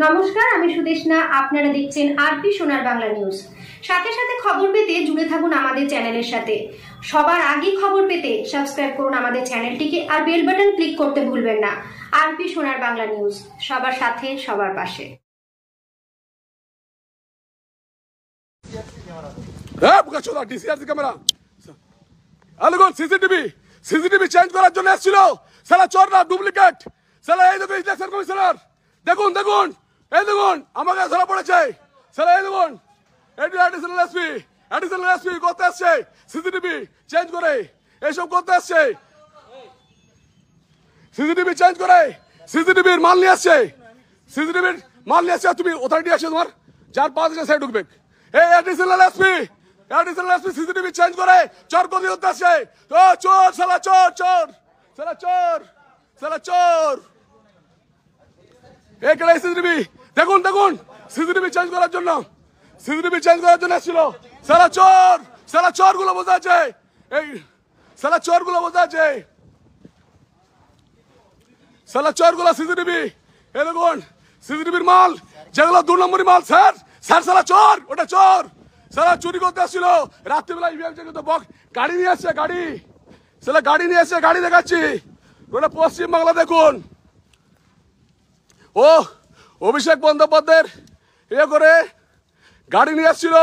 নমস্কার, আমি সুদেশনা। আপনারা দেখছেন আরপি সোনার বাংলা নিউজ। সাথে সাথে খবর পেতে জুড়ে থাকুন আমাদের চ্যানেলের সাথে। সবার আগে খবর পেতে সাবস্ক্রাইব করুন আমাদের চ্যানেলটিকে আর বেল বাটন ক্লিক করতে ভুলবেন না। আরপি সোনার বাংলা নিউজ, সবার সাথে সবার পাশে। সিসিটিভি চেঞ্জ করার জন্য এসেছিল সালা চোররা, ডুপ্লিকেট সালা। এই দেখুন ইলেকশন কমিশনার, দেখুন দেখুন, এই দেখুন আমাকে ধরা পড়েছে সালা। এই দেখুন অ্যাডিশনাল এসপি করতে আসছে, সিসিটিভি চেঞ্জ করে এইসব করতে আসছে, সিসিটিভি চেঞ্জ করে সিসিটিভির মাল নিয়ে আসছে, সিসিটিভির মাল নিয়ে আসছে। তুমি অথরিটি আছে তোমার, যার পাঁচ আছে সে ঢুকবে। এই অ্যাডিশনাল এসপি সিসিটিভি চেঞ্জ করে চোর গদি হতে আসছে। ও চোর সালা, চোর চোর সালা, চোর সালা, চোর। এইখানে সিসিটিভি দেখুন দেখুন, সিসিটিভি চেঞ্জ করার জন্য এসেছিল সালা। চোর সালা, চোর গুলো বোঝা আছে, এই সালা চোর গুলো বোঝা আছে সালা, চোর গুলো সিসিটিভি। এই দেখুন সিসিটিভির মাল, যেগুলো 2 নম্বরই মাল। স্যার সালা চোর, ওটা চোর সালা, চুরি করতে আসছিল রাত্রিবেলা। ইভিএম কিন্তু গাড়ি নিয়ে আসছে, গাড়ি সালা, গাড়ি নিয়ে আসছে, গাড়ি দেখাচ্ছি। ওটা পশ্চিমবাংলা দেখুন। ও অভিষেক বন্দ্যোপাধ্যায়ের করে গাড়ি নিয়ে আসছিল।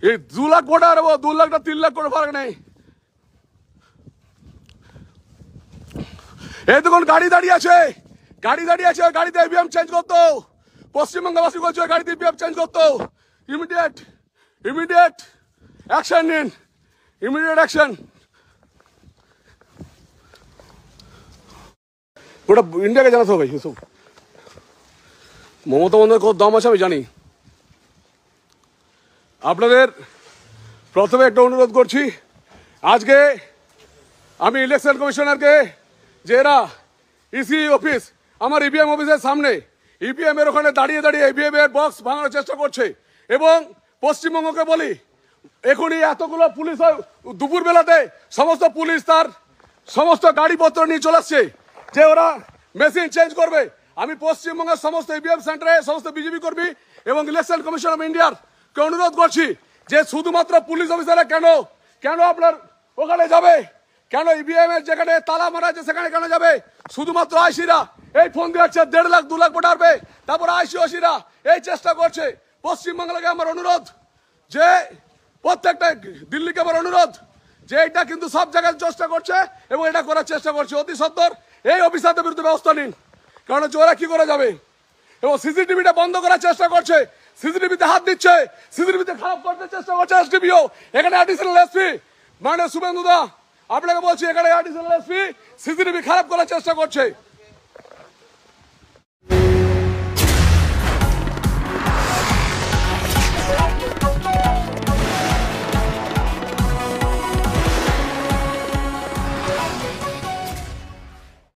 এই 2 লাখ ভোটার, 2 লাখটা 3 লাখ করে ফারাক নেই। এই দেখুন গাড়ি দাঁড়িয়ে আছে, গাড়িতে ইভিএম চেঞ্জ করতো। পশ্চিমবঙ্গবাসী বলছে গাড়িতে ইভিএম চেঞ্জ করতো। ইমিডিয়েট অ্যাকশন নিন, ইমিডিয়েট অ্যাকশন। ওটা ইন্ডিয়াকে জানাতে হবে। এসব মমতা বন্দ্যোপাধ্যায়ের কত দাম আছে আমি জানি। আপনাদের প্রথমে একটা অনুরোধ করছি, আজকে আমি ইলেকশন কমিশনারকে, যে এরা ইসি অফিস, আমার ইভিএম অফিসের সামনে ইভিএম এর ওখানে দাঁড়িয়ে ইভিএম এর বক্স ভাঙানোর চেষ্টা করছে। এবং পশ্চিমবঙ্গকে বলি, এখনই এতগুলো পুলিশ দুপুর বেলাতে সমস্ত পুলিশ তার সমস্ত গাড়িপত্র নিয়ে চলে আসছে যে ওরা মেশিন চেঞ্জ করবে। আমি পশ্চিমবঙ্গের সমস্ত ইভিএম সেন্টারে সমস্ত বিজেপি কর্মী এবং ইলেকশন কমিশন অফ ইন্ডিয়ার কে অনুরোধ করছি যে শুধুমাত্র পুলিশ অফিসাররা কেন আপনার ওখানে যাবে, কেন ইভিএম এর যেখানে তালা মারা আছে সেখানে কেন যাবে? শুধুমাত্র আইসিরা এই ফোন দিয়ে যাচ্ছে 1.5 লাখ 2 লাখ ভোট আসবে, তারপরে আইসিওসিরা এই চেষ্টা করছে। পশ্চিমবাংলাকে আমার অনুরোধ যে প্রত্যেকটা দিল্লিকে আমার অনুরোধ যে এটা কিন্তু সব জায়গায় চেষ্টা করছে এবং এটা করার চেষ্টা করছে। অতি সত্বর এই অফিসারদের বিরুদ্ধে ব্যবস্থা নিন, কারণ ওরা কি করে যাবে। এবং সিসিটিভিটা বন্ধ করার চেষ্টা করছে, সিসিটিভিতে হাত দিচ্ছে, সিসিটিভিতে খারাপ করতে চেষ্টা করছে এসডিপিও। এখানে অ্যাডিশনাল এসপি মানে শুভেন্দু দা, আপনাকে বলছি, এখানে অ্যাডিশনাল এসপি সিসিটিভি খারাপ করার চেষ্টা করছে।